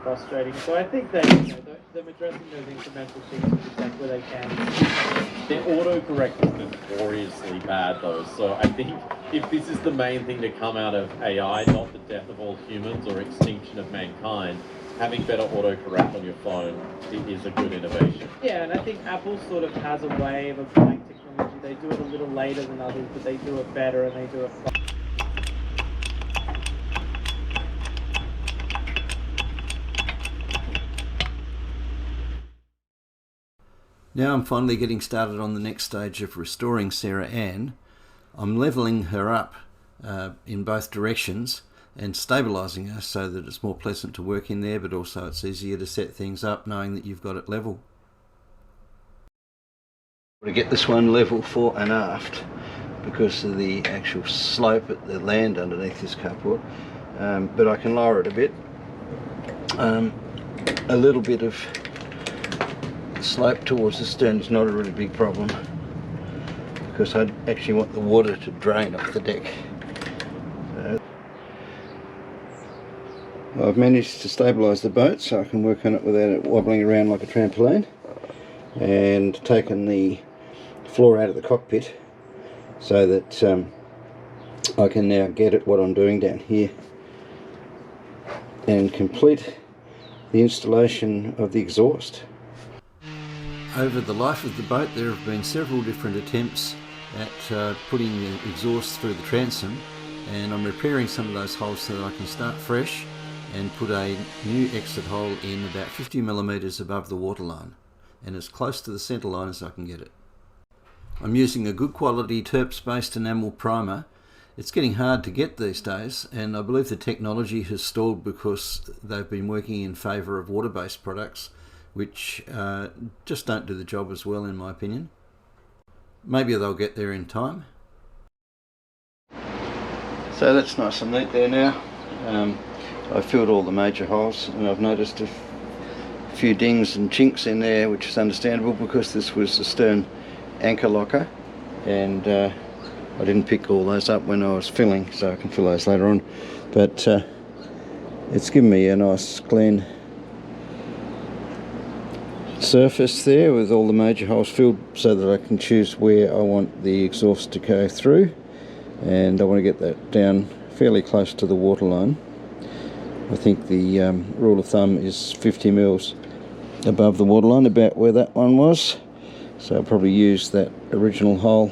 frustrating. So I think that, you know, them addressing those incremental things to the extent where they can. Their autocorrect is notoriously bad though, so I think if this is the main thing to come out of AI, not the death of all humans or extinction of mankind, having better autocorrect on your phone is a good innovation. Yeah, and I think Apple sort of has a way of applying technology. They do it a little later than others, but they do it better and they do it faster. Now I'm finally getting started on the next stage of restoring Sarah Ann. I'm levelling her up in both directions and stabilising her so that it's more pleasant to work in there, but also it's easier to set things up knowing that you've got it level. To get this one level fore and aft because of the actual slope at the land underneath this carport, but I can lower it a bit. A little bit of slope towards the stern is not a really big problem because I actually want the water to drain off the deck. I've managed to stabilise the boat so I can work on it without it wobbling around like a trampoline, and taken the floor out of the cockpit so that I can now get at what I'm doing down here and complete the installation of the exhaust. Over the life of the boat there have been several different attempts at putting the exhaust through the transom, and I'm repairing some of those holes so that I can start fresh and put a new exit hole in about 50mm above the waterline and as close to the centre line as I can get it. I'm using a good quality terps based enamel primer. It's getting hard to get these days, and I believe the technology has stalled because they've been working in favour of water-based products which just don't do the job as well in my opinion. Maybe they'll get there in time. So that's nice and neat there now. I've filled all the major holes and I've noticed a few dings and chinks in there, which is understandable because this was the stern anchor locker, and I didn't pick all those up when I was filling, so I can fill those later on. But it's given me a nice clean surface there with all the major holes filled so that I can choose where I want the exhaust to go through, and I want to get that down fairly close to the waterline. I think the rule of thumb is 50 mils above the waterline, about where that one was, so I'll probably use that original hole.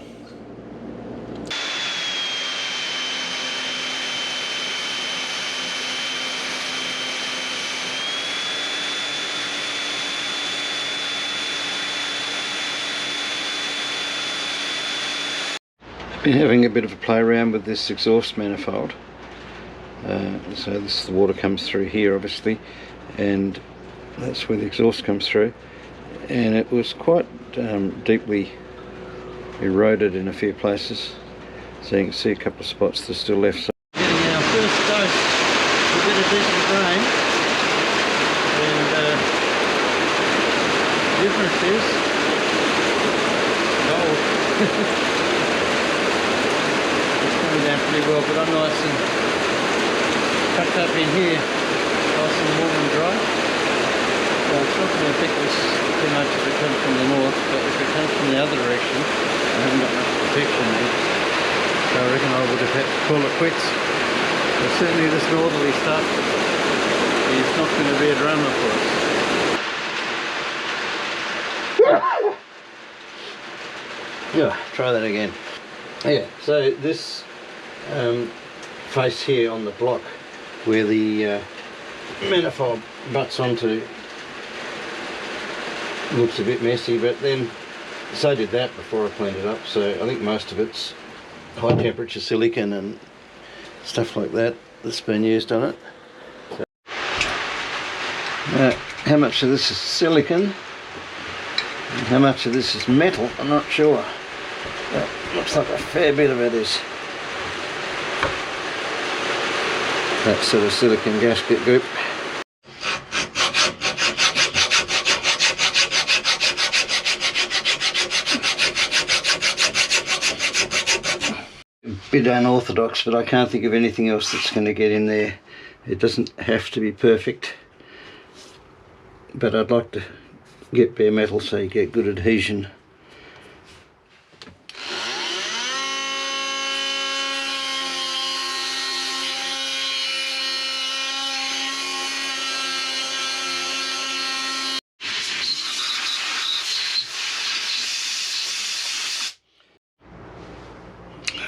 Been having a bit of a play around with this exhaust manifold. So the water comes through here obviously, and that's where the exhaust comes through, and it was quite deeply eroded in a few places, so you can see a couple of spots that are still left. So getting our first dose, a bit of decent rain, and the difference is cold. It's coming down pretty well, but I'm nice and tucked up in here, nice and warm and dry. So it's not going to affect us too much if it comes from the north, but if it comes from the other direction, I haven't got much protection there. So I reckon I would have had to call it quits. But certainly this northerly stuff is not going to be a drama for us. Yeah, try that again. Yeah, so this face here on the block where the manifold butts onto looks a bit messy, but then so did that before I cleaned it up, so I think most of it's high temperature silicone and stuff like that that's been used on it. So, how much of this is silicone and how much of this is metal, I'm not sure. But looks like a fair bit of it is that sort of silicone gasket group. A bit unorthodox, but I can't think of anything else that's going to get in there. It doesn't have to be perfect. but I'd like to get bare metal so you get good adhesion.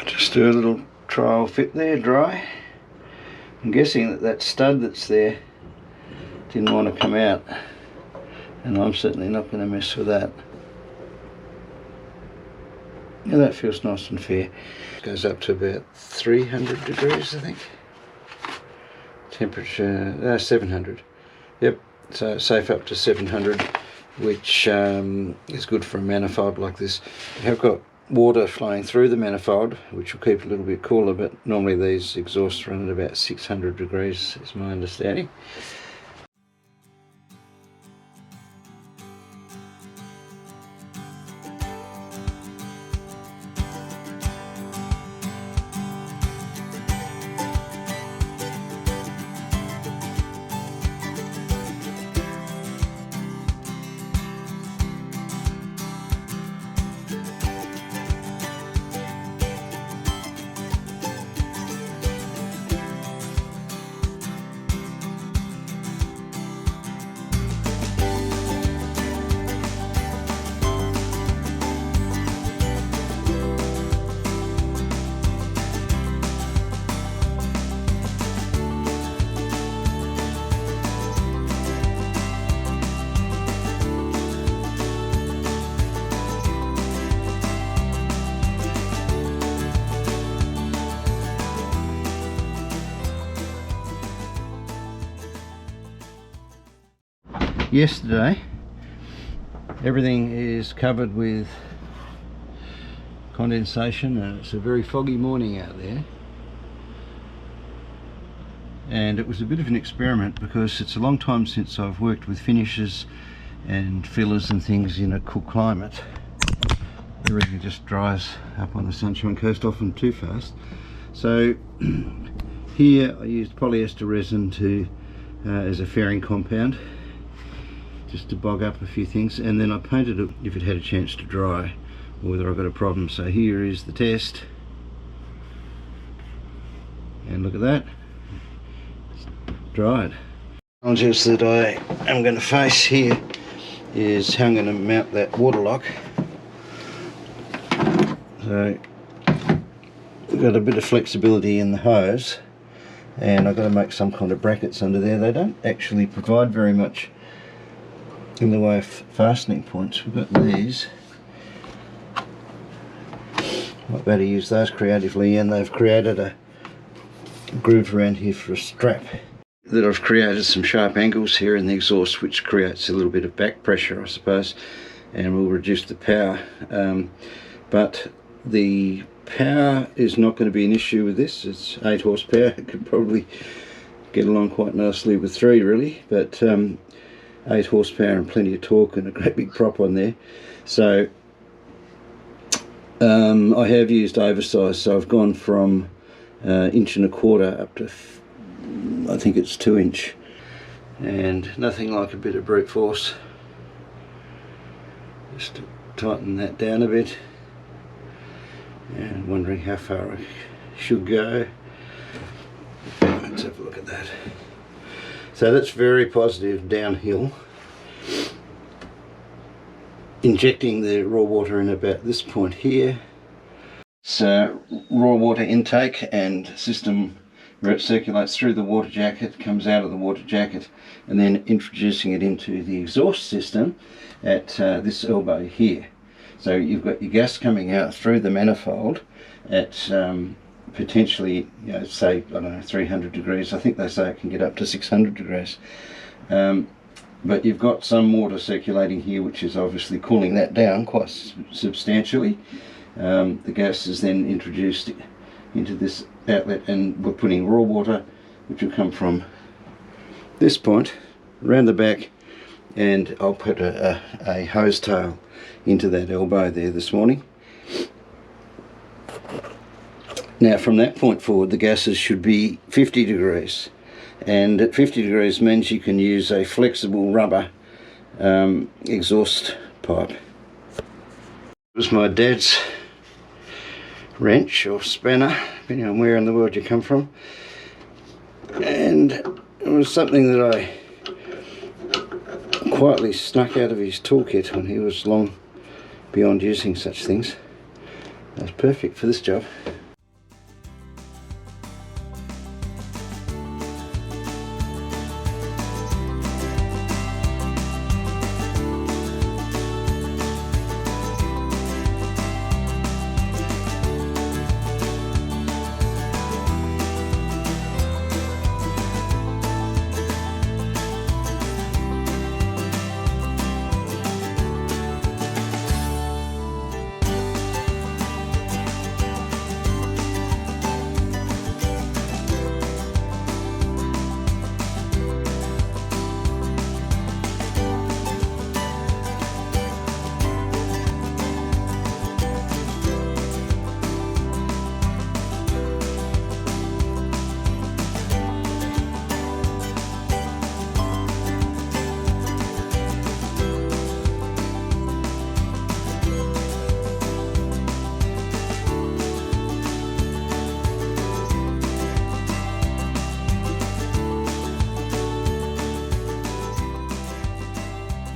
Just do a little trial fit there, dry. I'm guessing that stud that's there didn't want to come out, and I'm certainly not going to mess with that. Now that feels nice and fair. It goes up to about 300 degrees, I think. Temperature 700. Yep, so safe up to 700, which is good for a manifold like this. We have got water flowing through the manifold, which will keep it a little bit cooler, but normally these exhausts run at about 600 degrees, is my understanding. Yesterday everything is covered with condensation, and it's a very foggy morning out there, and it was a bit of an experiment because it's a long time since I've worked with finishes and fillers and things in a cool climate. Everything just dries up on the Sunshine Coast, often too fast. So here I used polyester resin to as a fairing compound, just to bog up a few things, and then I painted it if it had a chance to dry, or whether I've got a problem. So here is the test, and look at that, it's dried. The challenges that I am going to face here is how I'm going to mount that water lock. So I've got a bit of flexibility in the hose, and I've got to make some kind of brackets under there. They don't actually provide very much in the way of fastening points. We've got these. Might better use those creatively, and they've created a groove around here for a strap. That I've created some sharp angles here in the exhaust, which creates a little bit of back pressure, I suppose, and will reduce the power. But the power is not going to be an issue with this. It's 8 horsepower. It could probably get along quite nicely with 3, really, but 8 horsepower and plenty of torque and a great big prop on there. So I have used oversize, so I've gone from 1.25 inches up to I think it's 2 inch, and nothing like a bit of brute force just to tighten that down a bit, and wondering how far I should go. Let's have a look at that. So that's very positive downhill. Injecting the raw water in about this point here. So raw water intake and system where it circulates through the water jacket, comes out of the water jacket, and then introducing it into the exhaust system at this elbow here. So you've got your gas coming out through the manifold at potentially, you know, say, I don't know, 300 degrees. I think they say it can get up to 600 degrees. But you've got some water circulating here, which is obviously cooling that down quite substantially. The gas is then introduced into this outlet, and we're putting raw water, which will come from this point around the back, and I'll put a hose tail into that elbow there this morning. Now from that point forward, the gases should be 50 degrees, and at 50 degrees means you can use a flexible rubber exhaust pipe. It was my dad's wrench or spanner, depending on where in the world you come from, and it was something that I quietly snuck out of his toolkit when he was long beyond using such things. It was perfect for this job.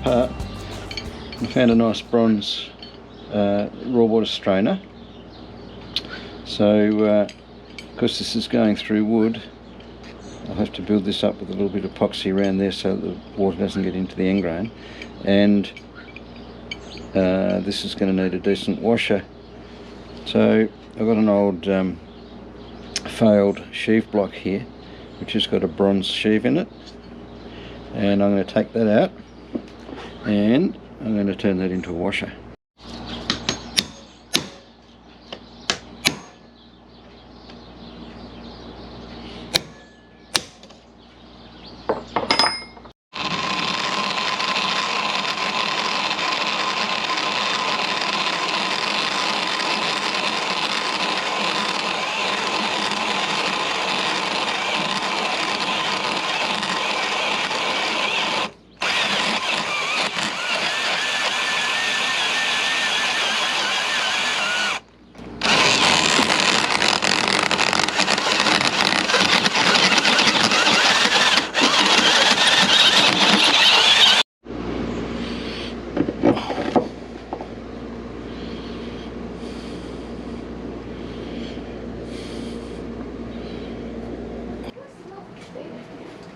Part, I found a nice bronze raw water strainer. So because this is going through wood, I'll have to build this up with a little bit of epoxy around there so that the water doesn't get into the end grain, and this is going to need a decent washer. So I've got an old failed sheave block here which has got a bronze sheave in it, and I'm going to take that out and I'm going to turn that into a washer.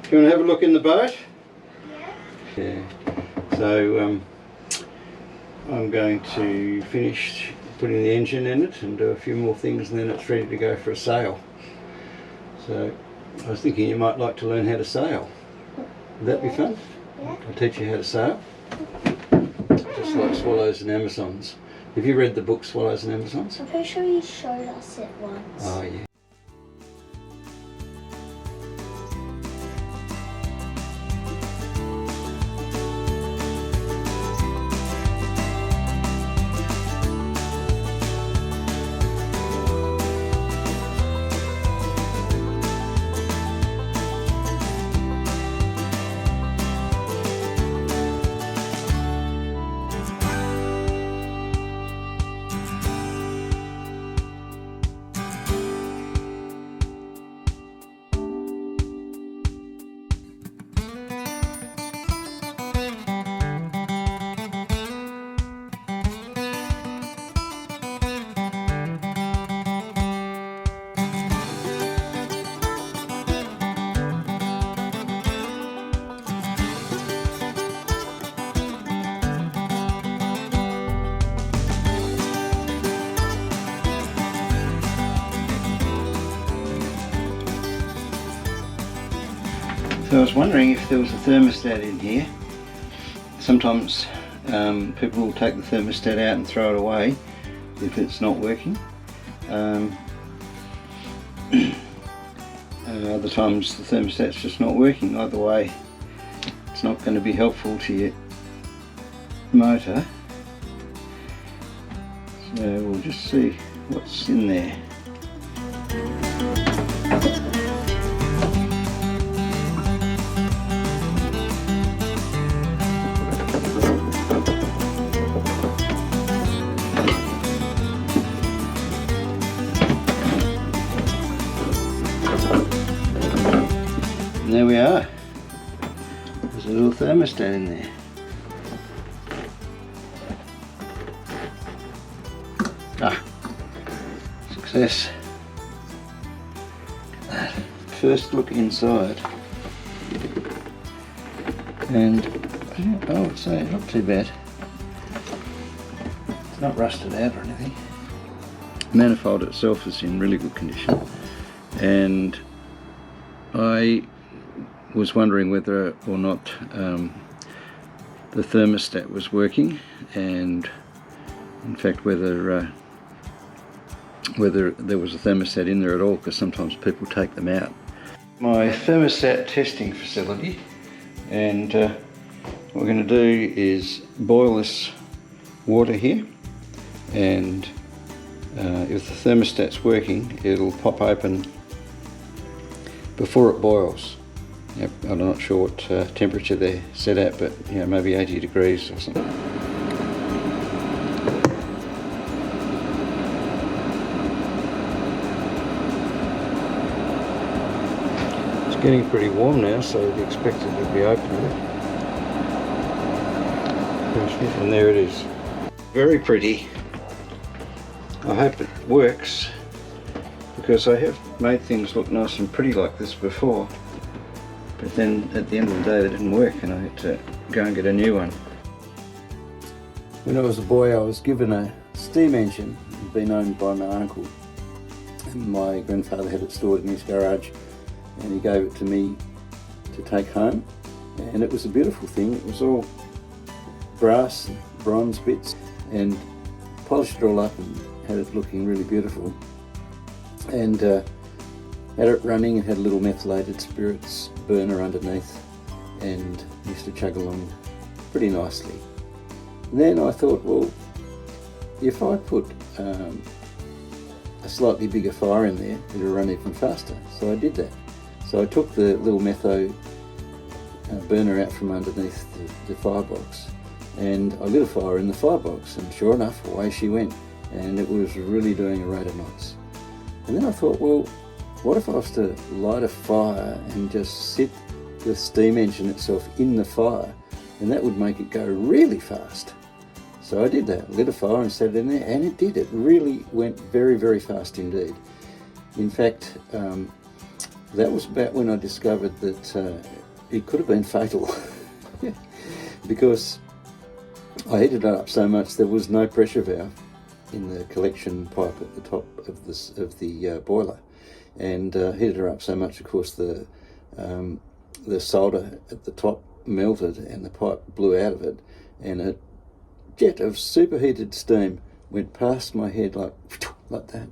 Do you want to have a look in the boat? Yeah. So I'm going to finish putting the engine in it and do a few more things, and then it's ready to go for a sail. So I was thinking you might like to learn how to sail. Would that be fun? Yeah. I'll teach you how to sail. Just like Swallows and Amazons. Have you read the book Swallows and Amazons? I'm pretty sure you showed us it once. Oh yeah. So I was wondering if there was a thermostat in here. Sometimes people will take the thermostat out and throw it away if it's not working. Other times the thermostat's just not working. Either way, it's not going to be helpful to your motor. So we'll just see what's in there. And there we are. There's a little thermostat in there. Success. First look inside, and I would say not too bad. It's not rusted out or anything. The manifold itself is in really good condition, and I was wondering whether or not the thermostat was working, and in fact whether there was a thermostat in there at all, because sometimes people take them out. My thermostat testing facility, and what we're going to do is boil this water here, and if the thermostat's working, it'll pop open before it boils. Yep, I'm not sure what temperature they're set at, but maybe 80 degrees or something. It's getting pretty warm now, so you'd expect it to be open. And there it is. Very pretty. I hope it works, because I have made things look nice and pretty like this before, but then at the end of the day they didn't work and I had to go and get a new one. When I was a boy, I was given a steam engine. It had been owned by my uncle, and my grandfather had it stored in his garage, and he gave it to me to take home, and it was a beautiful thing. It was all brass and bronze bits, and polished it all up and had it looking really beautiful, and had it running and had a little methylated spirits burner underneath, and used to chug along pretty nicely. And then I thought, well, if I put a slightly bigger fire in there, it'll run even faster. So I did that. So I took the little metho burner out from underneath the firebox, and I lit a fire in the firebox, and sure enough, away she went, and it was really doing a rate of knots. And then I thought, well, what if I was to light a fire and just sit the steam engine itself in the fire, and that would make it go really fast. So I did that, lit a fire and set it in there, and it did. It really went very, very fast indeed. In fact, that was about when I discovered that it could have been fatal, because I heated it up so much there was no pressure valve in the collection pipe at the top of the boiler, and heated her up so much, of course, the solder at the top melted and the pipe blew out of it, and a jet of superheated steam went past my head like that,